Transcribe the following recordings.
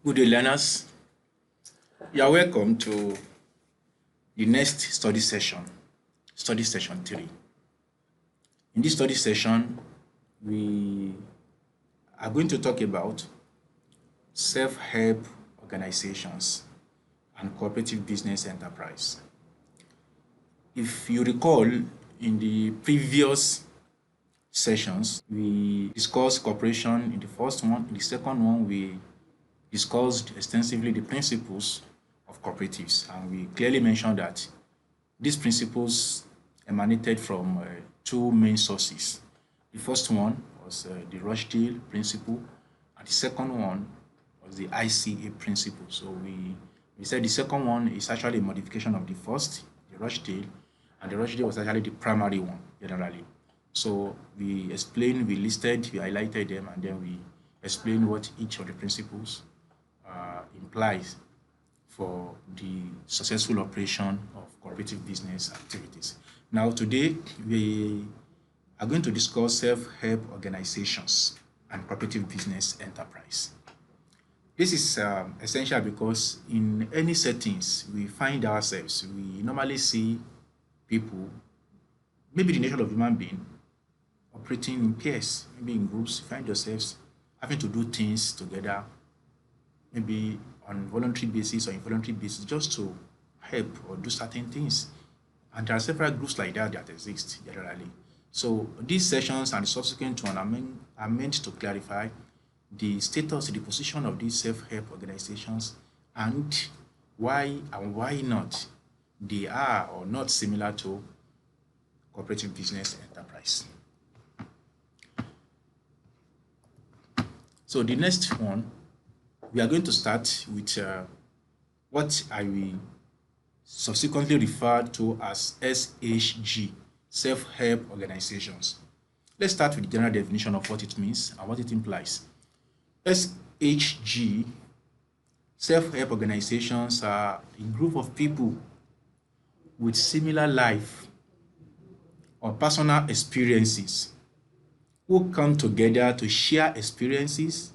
Good day, learners. You are welcome to the next study session 3. In this study session, we are going to talk about self-help organizations and cooperative business enterprise. If you recall, in the previous sessions, we discussed cooperation in the first one. In the second one, we discussed extensively the principles of cooperatives, and we clearly mentioned that these principles emanated from two main sources. The first one was the Rochdale principle, and the second one was the ICA principle. So we said the second one is actually a modification of the first, the Rochdale, and the Rochdale was actually the primary one generally. So we explained, we listed, we highlighted them, and then we explained what each of the principles implies for the successful operation of cooperative business activities. Now, today we are going to discuss self-help organizations and cooperative business enterprise. This is essential because in any settings we find ourselves, we normally see people, maybe the nature of human being, operating in pairs, maybe in groups. You find yourselves having to do things together, maybe on voluntary basis or involuntary basis, just to help or do certain things. And there are several groups like that exist generally. So these sessions and the subsequent one are meant to clarify the status, the position of these self-help organizations, and why not they are or not similar to cooperative business enterprise. So the next one, we are going to start with what I will subsequently refer to as SHG, self-help organizations. Let's start with the general definition of what it means and what it implies. SHG, self-help organizations, are a group of people with similar life or personal experiences who come together to share experiences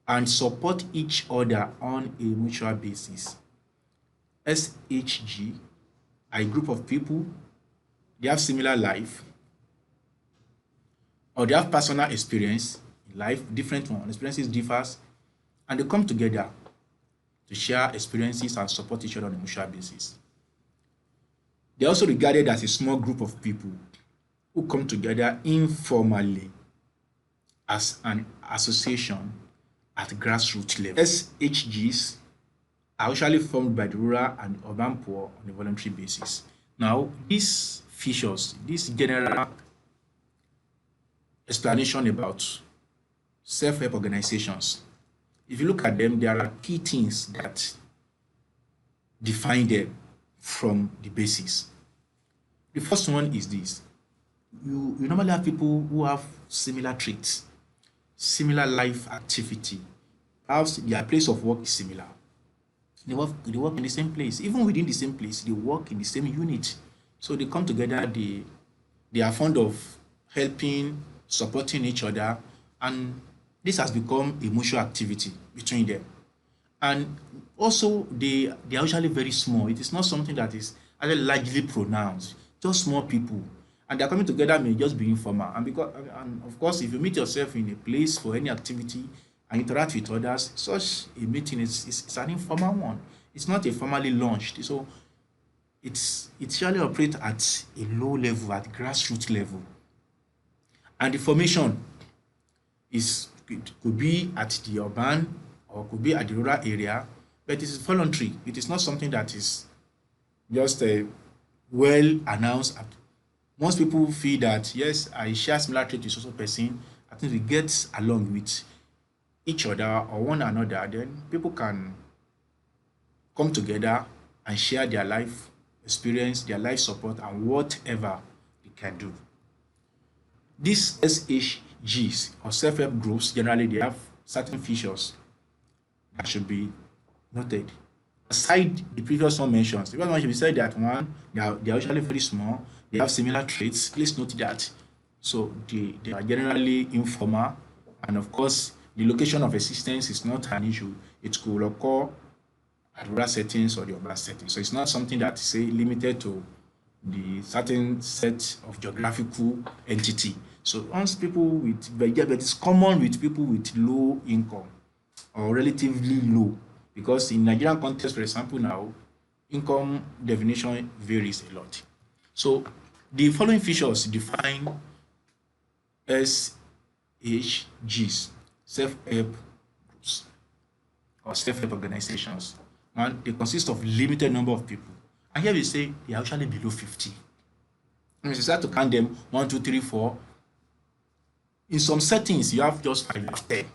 and support each other on a mutual basis. SHG are a group of people, they have similar life, or they have personal experience in life, different one, experiences differs, and they come together to share experiences and support each other on a mutual basis. They are also regarded as a small group of people who come together informally as an association at grassroots level. SHGs are usually formed by the rural and urban poor on a voluntary basis. Now, these features, this general explanation about self-help organizations, if you look at them, there are key things that define them from the basis. The first one is this. You normally have people who have similar traits, similar life activity. Perhaps their place of work is similar. They work in the same place. Even within the same place, they work in the same unit. So they come together, they are fond of helping, supporting each other, and this has become a mutual activity between them. And also, they are usually very small. It is not something that is actually largely pronounced, just small people. And they're coming together may just be informal. And of course, if you meet yourself in a place for any activity and interact with others, such a meeting is an informal one. It's not a formally launched. So it usually operates at a low level, at grassroots level. And the formation could be at the urban or could be at the rural area, but it is voluntary. It is not something that is just well announced. Most people feel that, yes, I share similar traits with social person. I think we get along with each other or one another. Then people can come together and share their life experience, their life support, and whatever they can do. These SHGs or self-help groups, generally they have certain features that should be noted. Aside the previous one mentioned, the first one should be said that one, they are usually very small, they have similar traits. Please note that. So they are generally informal, and of course, the location of assistance is not an issue. It could occur at rural settings or the urban settings. So it's not something that is say limited to the certain set of geographical entity. So once people with, but it's common with people with low income or relatively low, because in Nigerian context, for example, now income definition varies a lot. So the following features define SHGs, self-help groups or self-help organizations. One, they consist of limited number of people. And here we say they are actually below 50. And if you start to count them, 1, 2, 3, 4, in some settings you have just 5 or 10.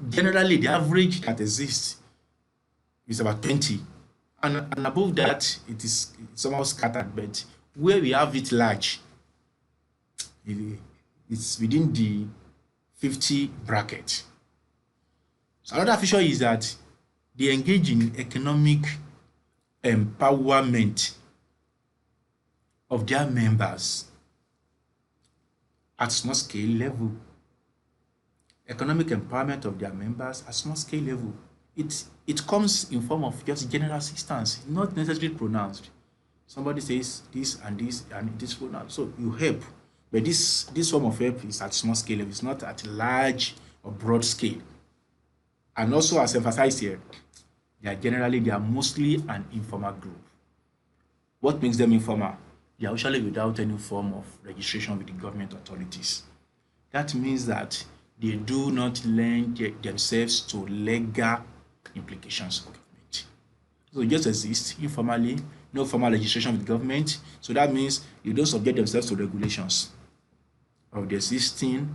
Generally, the average that exists is about 20. And above that, it's somehow scattered, but where we have it large, it's within the 50 bracket. So another feature is that they engage in economic empowerment of their members at small scale level. Economic empowerment of their members at small scale level. It comes in form of just general assistance, not necessarily pronounced. Somebody says this and this and this pronounced, so you help. But this form of help is at small scale level. It's not at large or broad scale. And also, as emphasized here, they are mostly an informal group. What makes them informal? They are usually without any form of registration with the government authorities. That means that they do not lend themselves to legal implications of government. So they just exist informally, no formal registration with government. So that means you don't subject themselves to regulations of the existing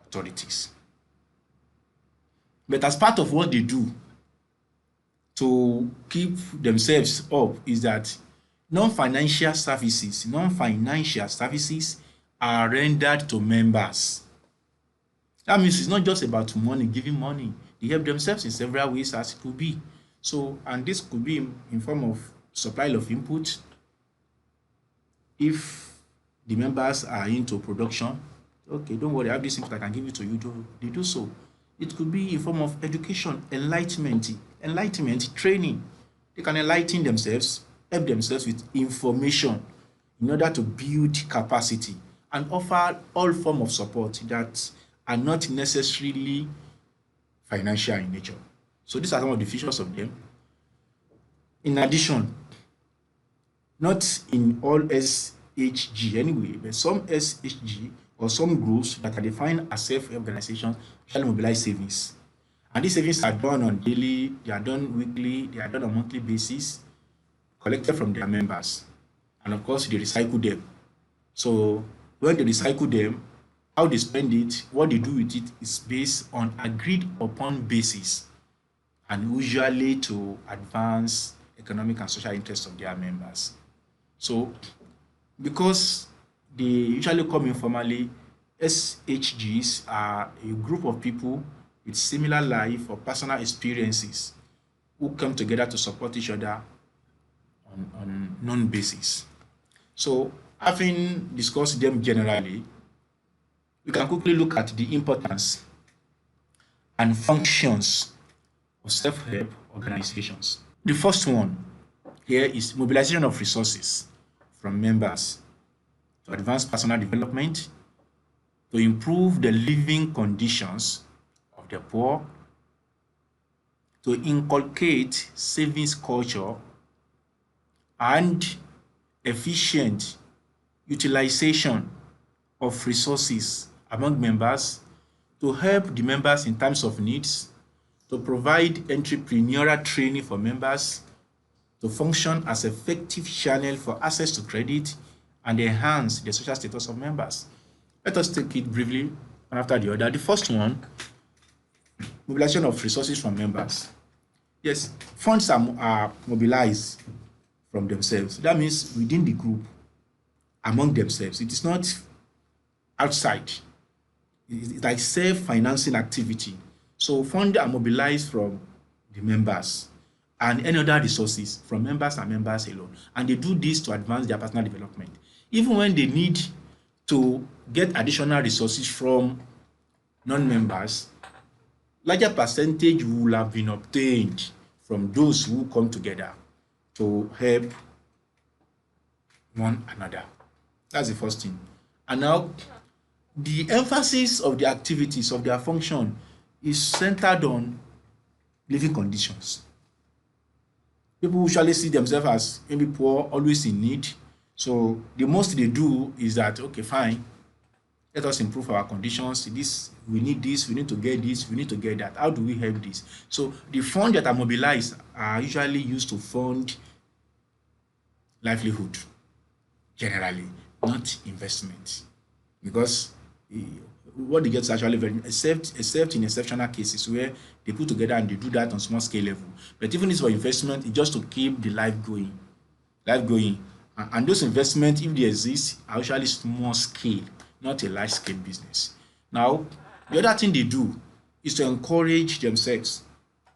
authorities. But as part of what they do to keep themselves up is that non-financial services are rendered to members. That means it's not just about money, giving money. They help themselves in several ways as it could be. So, and this could be in form of supply of input. If the members are into production, okay, don't worry, I have this input, I can give it to you. They do so. It could be in form of education, enlightenment, training. They can enlighten themselves, help themselves with information in order to build capacity and offer all forms of support that are not necessarily financial in nature. So these are some of the features of them. In addition, not in all SHG anyway, but some SHG or some groups that are defined as self-help organizations shall mobilize savings. And these savings are done on daily, they are done weekly, they are done on monthly basis, collected from their members. And of course, they recycle them. So when they recycle them, how they spend it, what they do with it is based on agreed upon basis, and usually to advance economic and social interests of their members. So because they usually come informally, SHGs are a group of people with similar life or personal experiences who come together to support each other on known basis. So having discussed them generally, we can quickly look at the importance and functions of self-help organizations. The first one here is mobilization of resources from members to advance personal development, to improve the living conditions of the poor, to inculcate savings culture and efficient utilization of resources among members, to help the members in times of needs, to provide entrepreneurial training for members, to function as effective channel for access to credit, and enhance the social status of members. Let us take it briefly, one after the other. The first one, mobilization of resources from members. Yes, funds are mobilized from themselves. That means within the group, among themselves. It is not outside. It's like self-financing activity. So funds are mobilized from the members and any other resources from members and members alone. And they do this to advance their personal development. Even when they need to get additional resources from non-members, larger percentage will have been obtained from those who come together to help one another. That's the first thing. And now, the emphasis of the activities of their function is centered on living conditions. People usually see themselves as maybe poor, always in need. So the most they do is that, okay, fine, let us improve our conditions. We need this, we need to get this, we need to get that. How do we help this? So the funds that are mobilized are usually used to fund livelihood, generally, not investment. Because what they get is actually very, except in exceptional cases where they put together and they do that on small scale level. But even if it's for investment, it's just to keep the life going. And those investments, if they exist, are usually small scale, not a large scale business. Now, the other thing they do is to encourage themselves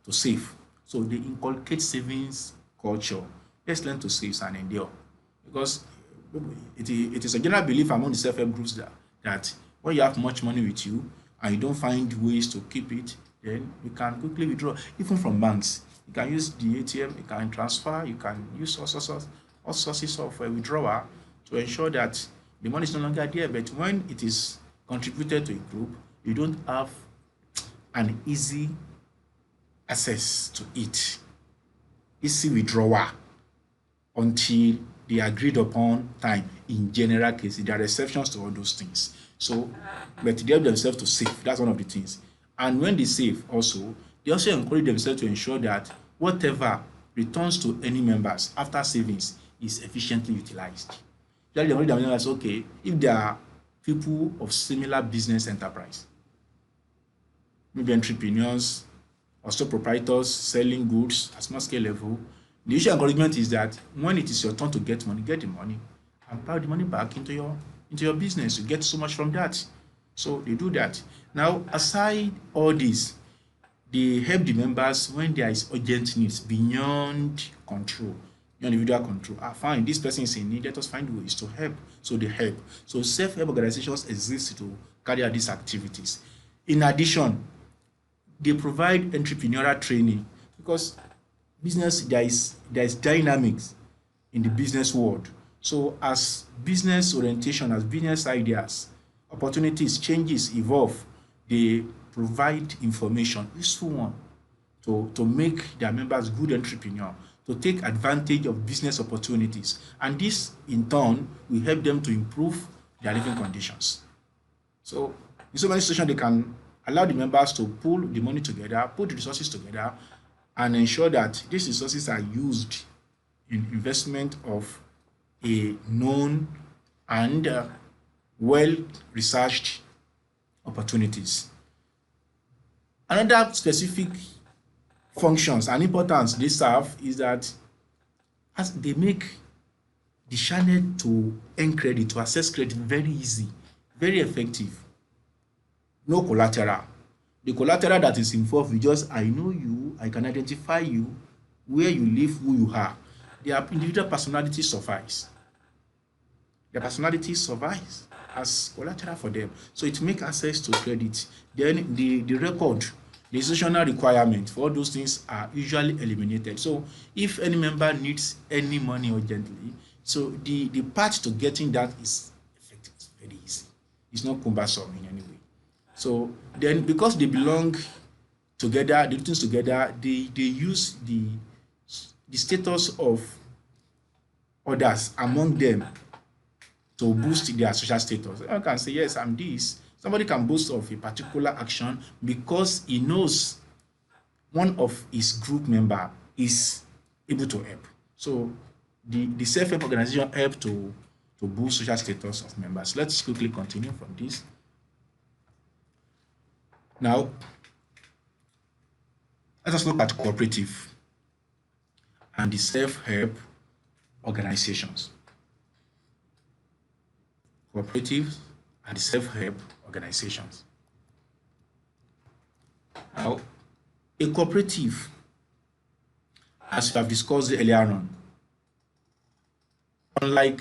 to save. So they inculcate savings culture. Let's learn to save and endure. Because it is a general belief among the self-help groups that when you have much money with you and you don't find ways to keep it, then you can quickly withdraw, even from banks. You can use the ATM, you can transfer, you can use all sources of withdrawal to ensure that the money is no longer there. But when it is contributed to a group, you don't have an easy access to it, easy withdrawal until the agreed upon time. In general cases, there are exceptions to all those things. So, but they help themselves to save. That's one of the things. And when they save also, they also encourage themselves to ensure that whatever returns to any members after savings is efficiently utilized. They encourage themselves, okay, if there are people of similar business enterprise, maybe entrepreneurs or sole proprietors selling goods at small scale level, the usual encouragement is that when it is your turn to get money, get the money and plow the money back into your business. You get so much from that. So they do that. Now, aside all this, they help the members when there is urgent needs beyond control, beyond individual control. Fine, this person is in need, let us find ways to help. So they help. So self-help organizations exist to carry out these activities. In addition, they provide entrepreneurial training because business, there is dynamics in the business world. So as business orientation, as business ideas, opportunities, changes, evolve, they provide information, useful one, to make their members good entrepreneur, to take advantage of business opportunities. And this, in turn, will help them to improve their living conditions. So in so many situations, they can allow the members to pull the money together, put the resources together, and ensure that these resources are used in investment of a known and well-researched opportunities. Another specific functions and importance they serve is that as they make the channel to earn credit, to access credit very easy, very effective. No collateral. The collateral that is involved is just, I know you, I can identify you, where you live, who you are. Their individual personality suffice. Their personality survives as collateral for them. So it makes access to credit. Then the record, the institutional requirement for all those things are usually eliminated. So if any member needs any money urgently, so the path to getting that is effective, it's very easy. It's not cumbersome in any way. So then because they belong together, they do things together, they use the status of others among them to boost their social status. I can say, yes, I'm this. Somebody can boast of a particular action because he knows one of his group member is able to help. So the self-help organization help to boost social status of members. Let's quickly continue from this. Now, let us look at cooperative and the self-help organizations. Cooperatives and the self-help organizations. Now, a cooperative, as we have discussed earlier on, unlike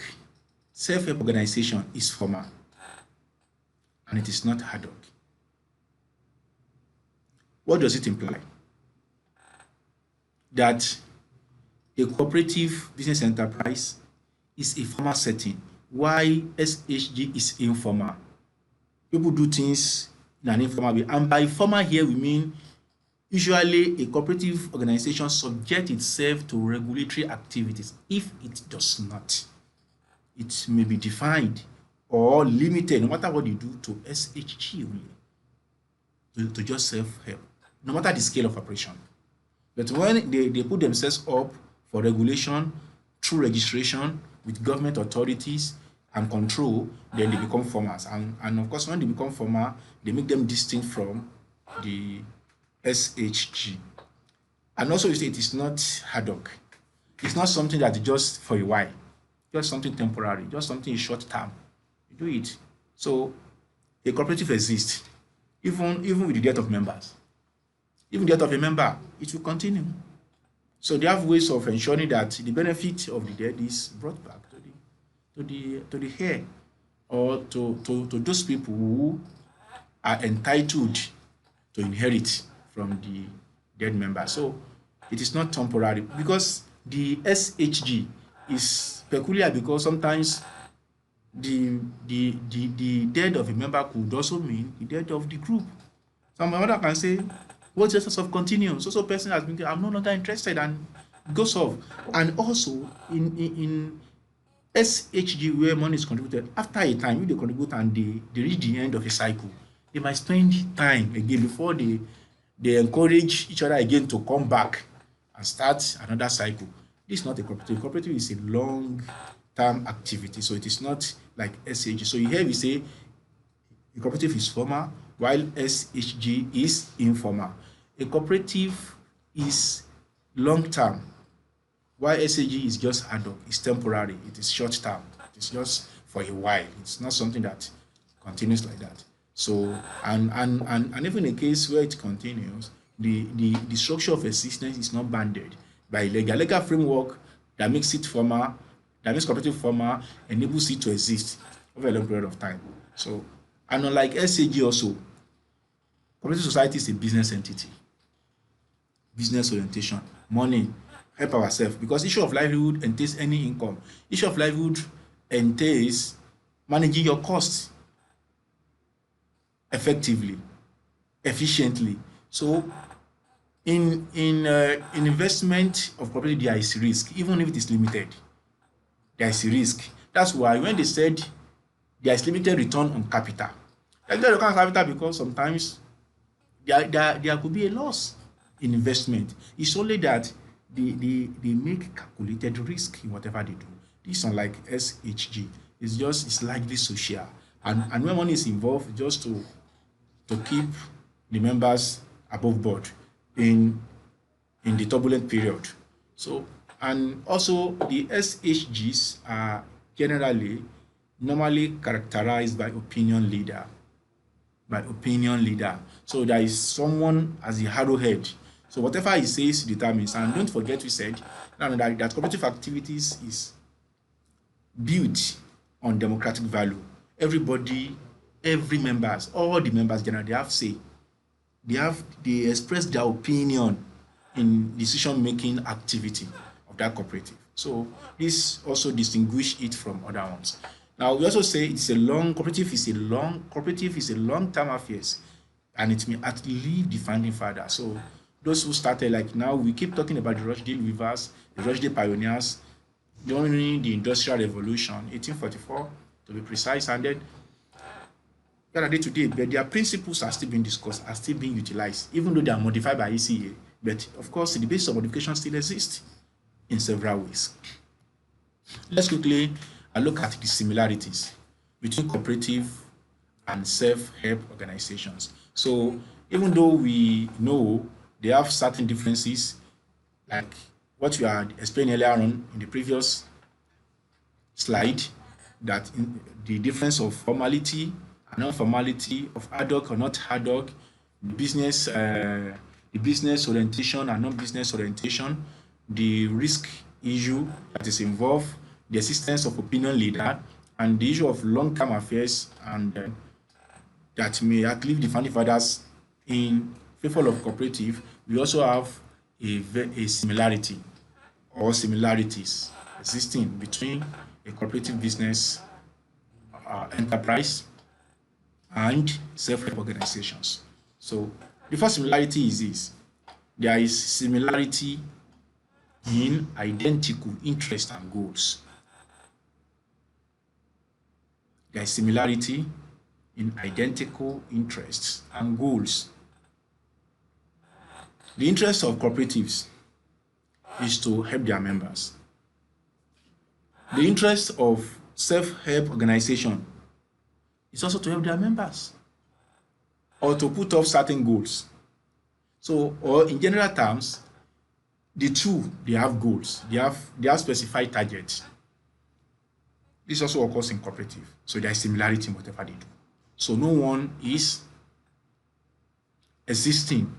self-help organization, is formal and it is not ad hoc. What does it imply? That a cooperative business enterprise is a formal setting, while SHG is informal. People do things in an informal way. And by formal here, we mean usually a cooperative organization subjects itself to regulatory activities. If it does not, it may be defined or limited, no matter what you do, to SHG only, to just self-help, no matter the scale of operation. But when they put themselves up for regulation through registration with government authorities and control, then they become formals. And of course, when they become formal, they make them distinct from the SHG. And also, you say it is not ad hoc. It's not something that is just for a while, just something temporary, just something short term. You do it. So a cooperative exists, even with the death of members. Even the death of a member, it will continue. So they have ways of ensuring that the benefit of the dead is brought back to the heir, or to those people who are entitled to inherit from the dead member. So it is not temporary, because the SHG is peculiar, because sometimes the death of a member could also mean the death of the group. Some other can say, what's the sense of continuum? So person has been, I'm no longer interested, and goes off. And also in SHG, where money is contributed, after a time, if they contribute and they reach the end of a cycle, they might spend time again before they encourage each other again to come back and start another cycle. This is not a cooperative. Cooperative is a long-term activity, so it is not like SHG. So here we say a cooperative is formal, while SHG is informal. A cooperative is long-term, while SHG is just ad hoc, it's temporary, it is short-term, it is just for a while. It's not something that continues like that. So, and even in a case where it continues, the structure of existence is not bounded by legal framework that makes it formal, that makes cooperative formal, enables it to exist over a long period of time. So, and unlike SHG also, cooperative society is a business entity, business orientation, money, help ourselves, because issue of livelihood entails any income. Issue of livelihood entails managing your costs effectively, efficiently. So in investment of property, there is risk, even if it is limited. There is a risk. That's why when they said there is limited return on capital, there is limited return on capital because sometimes there could be a loss in investment. It's only that they make calculated risk in whatever they do. This is unlike SHG. It's largely social. And when money is involved, just to keep the members above board in the turbulent period. So, and also the SHGs are normally characterized by opinion leader. So there is someone as the arrowhead. So whatever he says determines. And don't forget we said that cooperative activities is built on democratic value. Everybody, all the members generally, they have say. They express their opinion in decision-making activity of that cooperative. So this also distinguish it from other ones. Now we also say cooperative is a long-term affairs, and it may outlive the founding father. So those who started, like now we keep talking about the Rochdale Weavers, the Rochdale Pioneers, during the Industrial Revolution, 1844 to be precise, and then today, but their principles are still being discussed, are still being utilized, even though they are modified by ECA. But of course, the basis of modification still exists in several ways. Let's quickly look at the similarities between cooperative and self-help organizations. So even though we know they have certain differences, like what we had explained earlier on in the previous slide, that the difference of formality and non-formality, of ad hoc or not ad hoc, the business orientation and non-business orientation, the risk issue that is involved, the existence of opinion leader, and the issue of long-term affairs, and that may outlive the founding fathers in favor of cooperative, we also have a similarity or similarities existing between a cooperative business enterprise and self-help organizations. So the first similarity is this: there is similarity in identical interests and goals. There is similarity in identical interests and goals. The interest of cooperatives is to help their members. The interest of self-help organization is also to help their members or to put up certain goals. So, or in general terms, the two, they have goals. They have specified targets. This also occurs in cooperative. So there is similarity in whatever they do. So no one is existing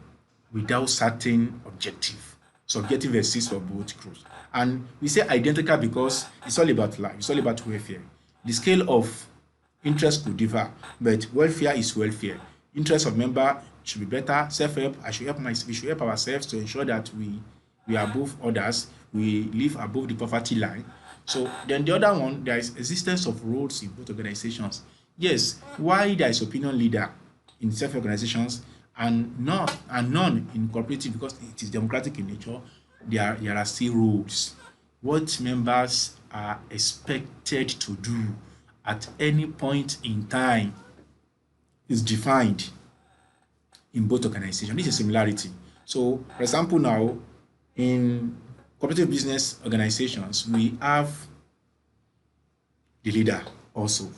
without certain objective. So objective exists for both groups. And we say identical because it's all about life. It's all about welfare. The scale of interest could differ, but welfare is welfare. Interest of member should be better. Self-help, we should help ourselves to ensure that we are above others. We live above the poverty line. So then the other one, there is existence of roles in both organizations. Yes, why there is opinion leader in self-organizations and none in cooperative because it is democratic in nature, there are still rules. What members are expected to do at any point in time is defined in both organizations. This is a similarity. So, for example, now in cooperative business organizations, we have the leader also.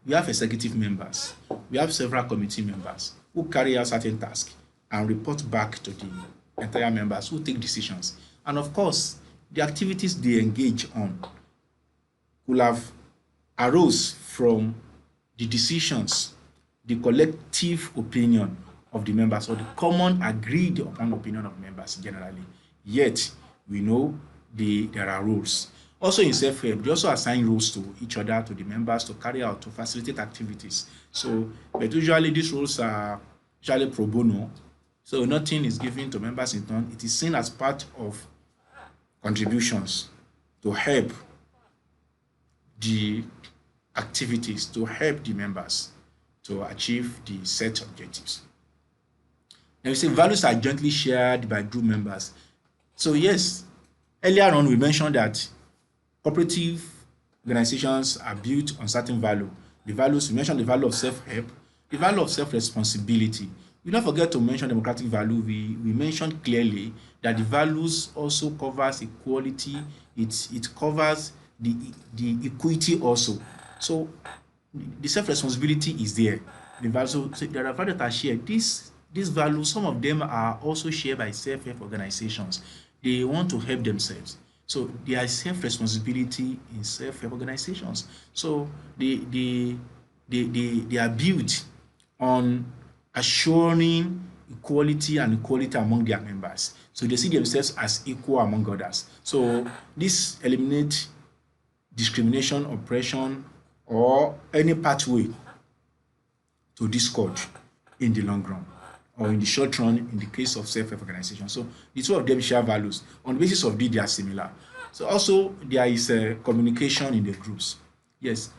We have executive members. We have several committee members who carry out certain tasks and report back to the entire members who take decisions. And of course, the activities they engage on will have arose from the decisions, the collective opinion of the members, or the common agreed upon opinion of members generally. Yet, we know there are rules. Also in self-help, they also assign roles to each other, to the members, to carry out, to facilitate activities. So, but usually these roles are usually pro bono. So nothing is given to members in turn. It is seen as part of contributions to help the activities, to help the members to achieve the set objectives. Now we say values are jointly shared by group members. So yes, earlier on we mentioned that cooperative organizations are built on certain value. The values, we mentioned the value of self-help, the value of self-responsibility. We don't forget to mention democratic value. We mentioned clearly that the values also covers equality. It covers the equity also. So the self-responsibility is there. The value, so there are values that are shared. These values, some of them are also shared by self-help organizations. They want to help themselves. So there is self-responsibility in self-help organizations. So they are built on assuring equality and equality among their members. So they see themselves as equal among others. So this eliminates discrimination, oppression, or any pathway to discord in the long run or in the short run in the case of self-help organization. So the two of them share values. On the basis of this, they are similar. So also there is communication in the groups. Yes,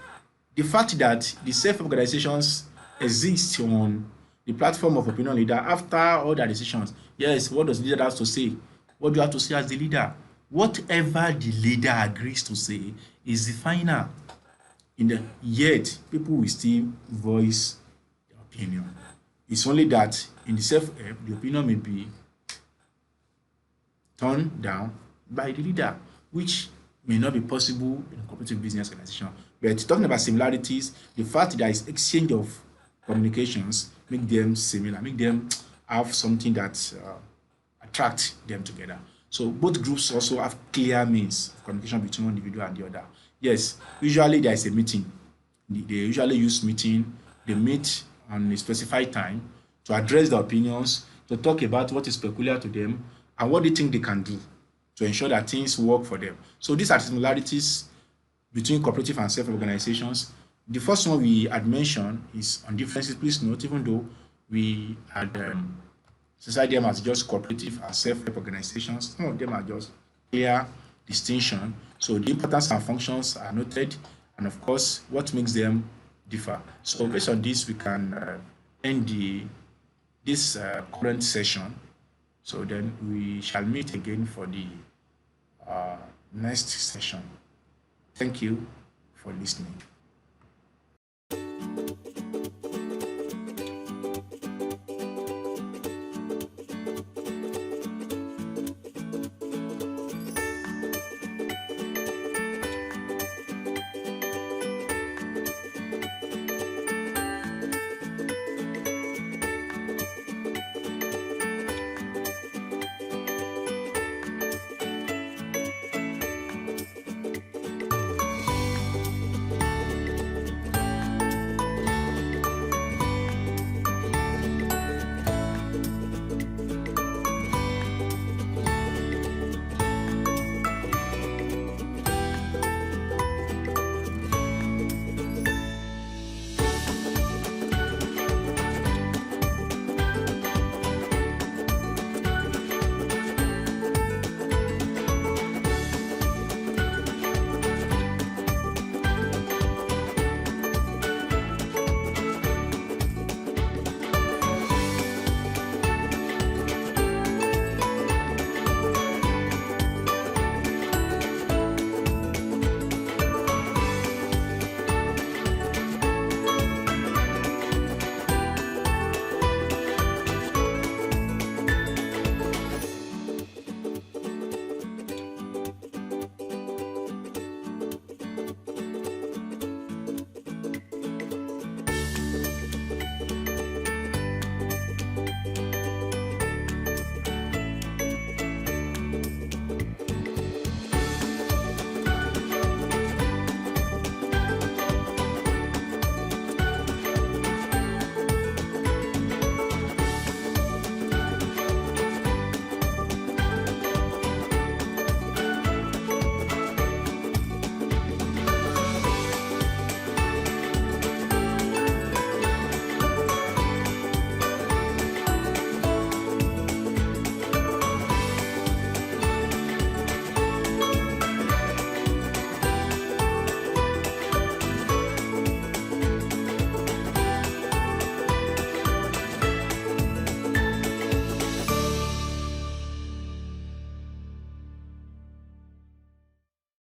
the fact that the self-help organizations exist on the platform of opinion leader after all their decisions. Yes, what does the leader have to say? What do you have to say as the leader? Whatever the leader agrees to say is the final. Yet, people will still voice their opinion. It's only that in the self-help, the opinion may be turned down by the leader, which may not be possible in a cooperative business organization. But talking about similarities, the fact that there is exchange of communications make them similar, make them have something that attract them together. So both groups also have clear means of communication between one individual and the other. Yes, usually there is a meeting. They usually use meeting. They meet on a specified time to address their opinions, to talk about what is peculiar to them and what they think they can do to ensure that things work for them. So these are similarities between cooperative and self-organizations. The first one we had mentioned is on differences. Please note, even though we had Society them as just cooperative and self-help organizations. Some of them are just clear distinction. So the importance and functions are noted, and of course, what makes them differ. So based on this, we can end this current session. So then we shall meet again for the next session. Thank you for listening.